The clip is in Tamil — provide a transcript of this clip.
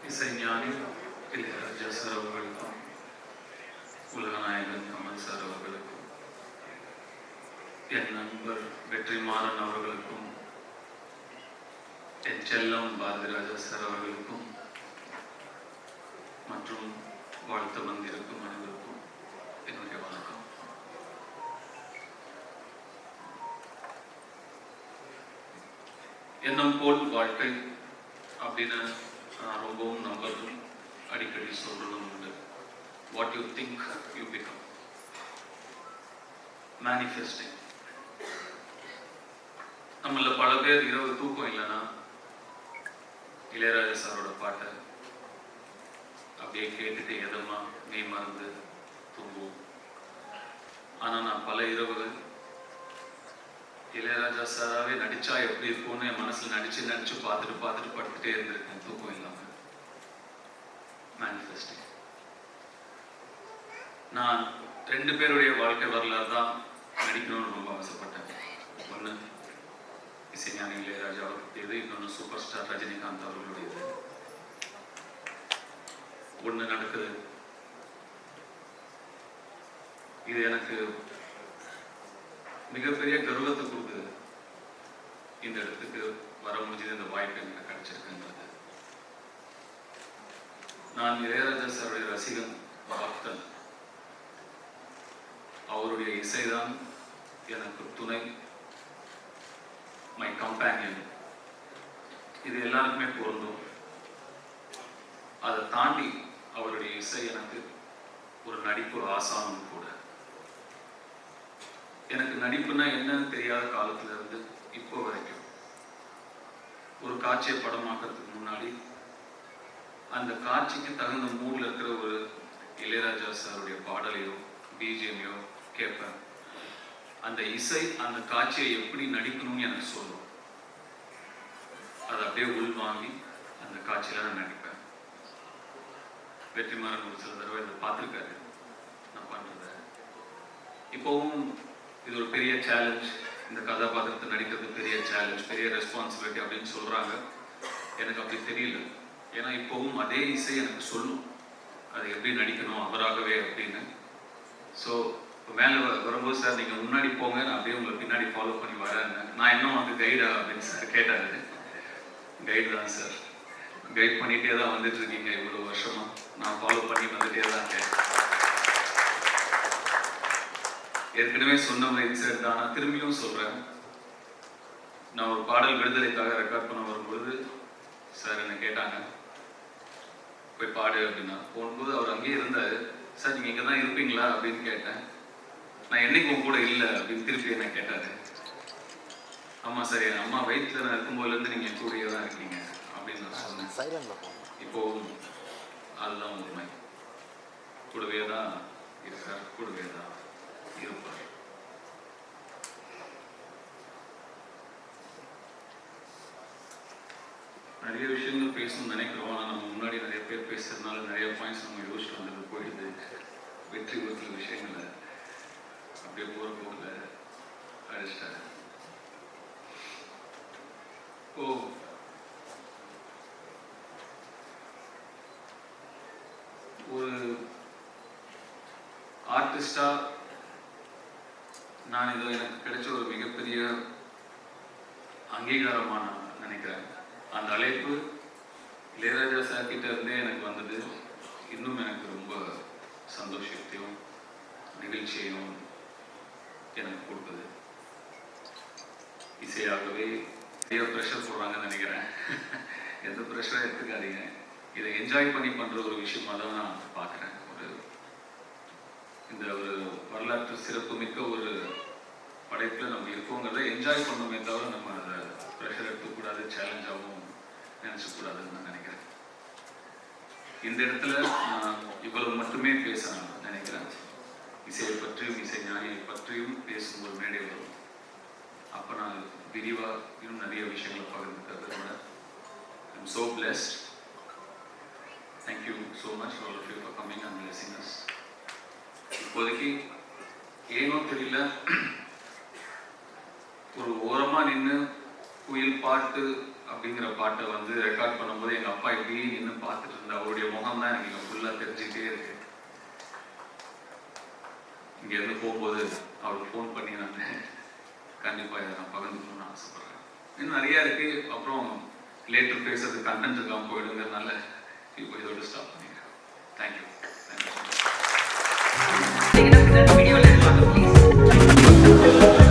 இசைஞானி இளையராஜா சார் அவர்களுக்கும் உலகநாயகன் கமல் சார் அவர்களுக்கும் என் நண்பர் வெற்றிமாறன் அவர்களுக்கும் என் செல்லம் பாரதிராஜா சார் அவர்களுக்கும் மற்றும் வாழ்த்து வந்திருக்கும் அனைவருக்கும் என்னுடைய வணக்கம். எண்ணம் போல் வாழ்க்கை அப்படின்னு நான் ரொம்பவும் நம்பரும் அடிக்கடி சொல்றதும் உண்டு. What you think you become. Manifesting. நம்மள பல பேர் இரவு தூக்கம் இல்லைன்னா இளையராஜா சாரோட பாட்டை அப்படியே கேட்டுட்டு எதமா நீ மறந்து தூங்குவோம். ஆனா நான் பல இரவுகள் இளையராஜா சாராவே நடிச்சா எப்படி இருக்கும்னு என் மனசுல நடிச்சு பார்த்துட்டு படுத்துட்டே இருந்திருக்கேன் தூக்கம் இல்லாம. மேனிஃபெஸ்டிங். நான் 2 பேருடைய வாழ்க்கை வரலாறு தான் நடிக்கணும்னு ரொம்ப ஆசைப்பட்டேன். ஒன்று இசைஞானி இளையராஜா அவர்களுடையது, இன்னொன்று சூப்பர் ஸ்டார் ரஜினிகாந்த் அவர்களுடையது. ஒன்று நடக்குது. இது எனக்கு மிகப்பெரிய கர்வத்தை கொடுக்குது. இந்த இடத்துக்கு வர முடிஞ்சது, இந்த வாய்ப்பு எனக்கு கிடைச்சிருக்குன்றது. நான் இளையராஜா சாருடைய ரசிகன், பக்தன். அவருடைய இசைதான் எனக்கு துணை, மை கம்பேனியன். இது எல்லாருக்குமே பொருந்தும். அதை தாண்டி அவருடைய இசை எனக்கு ஒரு நடிப்பு, ஒரு ஆசானம் கூட. எனக்கு நடிப்புனா என்னன்னு தெரியாத காலத்துல இருந்து இப்போ வரைக்கும் ஒரு காட்சியை படமாக்கிறதுக்கு முன்னாடி அந்த காட்சிக்கு தகுந்த மூட்ல இருக்கிற ஒரு இளையராஜா சாருடைய பாடலையோ பிஜிஎம்மையோ கேட்பேன். அந்த இசை அந்த காட்சியை எப்படி நடிக்கணும்னு எனக்கு சொல்லும். அதை அப்படியே உள்வாங்கி அந்த காட்சியில நான் நடிப்பேன். வெற்றிமாறன் ஒரு சில தடவை இதை பார்த்துருக்காரு நான் பண்றத. இப்போவும் இது ஒரு பெரிய சேலஞ்ச். இந்த கதாபாத்திரத்தை நடிக்கிறது பெரிய சேலஞ்ச், பெரிய ரெஸ்பான்சிபிலிட்டி அப்படின்னு சொல்றாங்க. எனக்கு அப்படி தெரியல. ஏன்னா இப்போவும் அதே இசை எனக்கு சொல்லும் அதை எப்படி நடிக்கணும் அவராகவே அப்படின்னு. ஸோ மேலே வரும்போது சார் நீங்கள் முன்னாடி போங்க, நான் அப்படியே உங்களை பின்னாடி ஃபாலோ பண்ணி வரேன். நான் இன்னும் வந்து கைடா அப்படின்னு சார் கேட்டாரு. கைடு தான் சார், கைட் பண்ணிகிட்டே தான் வந்துட்டு இருக்கீங்க இவ்வளோ வருஷமா. நான் ஃபாலோ பண்ணி வந்துட்டே தான் இருக்கேன். ஏற்கனவே சொன்ன இன்செர்ட் தான் நான் திரும்பியும் சொல்றேன். நான் ஒரு பாடல் விடுதலைக்காக ரெக்கார்ட் பண்ண வரும்பொழுது சார் என்ன கேட்டாங்க, போய் பாடு அப்படின்னா. போகும்போது அவர் அங்கேயே இருந்தாரு. சார் நீங்க இங்கே தான் இருப்பீங்களா அப்படின்னு கேட்டேன். நான் என்னைக்கு உங்க கூட இல்லை அப்படின்னு திருப்பி என்ன கேட்டாரு. ஆமா சார், என் அம்மா வயிற்றுல நான் இருக்கும்போதுலேருந்து நீங்க என் கூடயே தான் இருக்கீங்க அப்படின்னு நான் சொன்னேன். இப்போ அதுதான் உண்மை. கூடவே தான் இருக்கார், கூடவே தான் இருப்பார். நிறைய விஷயங்கள் பேசணும்னு நினைக்கிறோம். ஆனால் நம்ம முன்னாடி நிறைய பேர் பேசுறதுனால நிறைய பாயிண்ட்ஸ் நம்ம யோசிச்சுட்டு வந்தது போயிடுது. வெற்றி ஒரு சில விஷயங்களை அப்படியே போற போக்கில் அடிச்சிட்டாரு. ஒரு ஆர்டிஸ்டா நான் இதை எனக்கு கிடைச்ச ஒரு மிகப்பெரிய அங்கீகாரமா நான் நினைக்கிறேன். அந்த அழைப்பு இளையராஜா சார் கிட்ட இருந்தே எனக்கு வந்தது. இன்னும் எனக்கு ரொம்ப சந்தோஷத்தையும் நிகழ்ச்சியையும் எனக்கு கொடுத்தது. இசையாகவே நிறைய ப்ரெஷர் போடுறாங்கன்னு நினைக்கிறேன். எந்த ப்ரெஷரும் எடுத்துக்காதீங்க. இதை என்ஜாய் பண்ணி பண்ற ஒரு விஷயமா தான் நான் பார்க்குறேன். இந்த ஒரு வரலாற்று சிறப்பு மிக்க ஒரு படைப்புல நம்ம இருக்கோங்கிறத என்ஜாய் பண்ணோமே தவிர நம்ம அதை ப்ரெஷர் எடுத்துக்கூடாது, சேலஞ்சாகவும் நினைச்சக்கூடாதுன்னு நான் நினைக்கிறேன். இந்த இடத்துல நான் இவ்வளவு மட்டுமே பேச நான் நினைக்கிறேன். இசையை பற்றியும் இசை ஞானியை பற்றியும் பேசும் ஒரு மேடை வரும். அப்போ நான் விரிவா இன்னும் நிறைய விஷயங்களை பகிர்ந்துக்கிறத விட I'm so blessed. Thank you so much all of you for coming and blessing us. இப்போதைக்கு ஏனோ தெரியல, ஒரு ஓரமா நின்று குயில் பாட்டு அப்படிங்கிற பாட்டை வந்து ரெக்கார்ட் பண்ணும்போது எங்கள் அப்பா இப்படியே நின்று பார்த்துட்டு இருந்தா. அவருடைய முகம் தான் எனக்கு ஃபுல்லாக தெரிஞ்சுக்கிட்டே இருக்கு. இங்கேருந்து போகும்போது அவருக்கு ஃபோன் பண்ணி நான் கண்டிப்பாக இதை நான் பகிர்ந்துக்கணும்னு ஆசைப்படுறேன். இன்னும் நிறையா இருக்கு. அப்புறம் லேட்டர் பேசுறது கண்டென்ட் இருக்காமல் போயிடுங்கிறதுனால இப்போ இதோட ஸ்டாப் பண்ணிக்கிறேன். Thank you. Take it up in that video, let's please.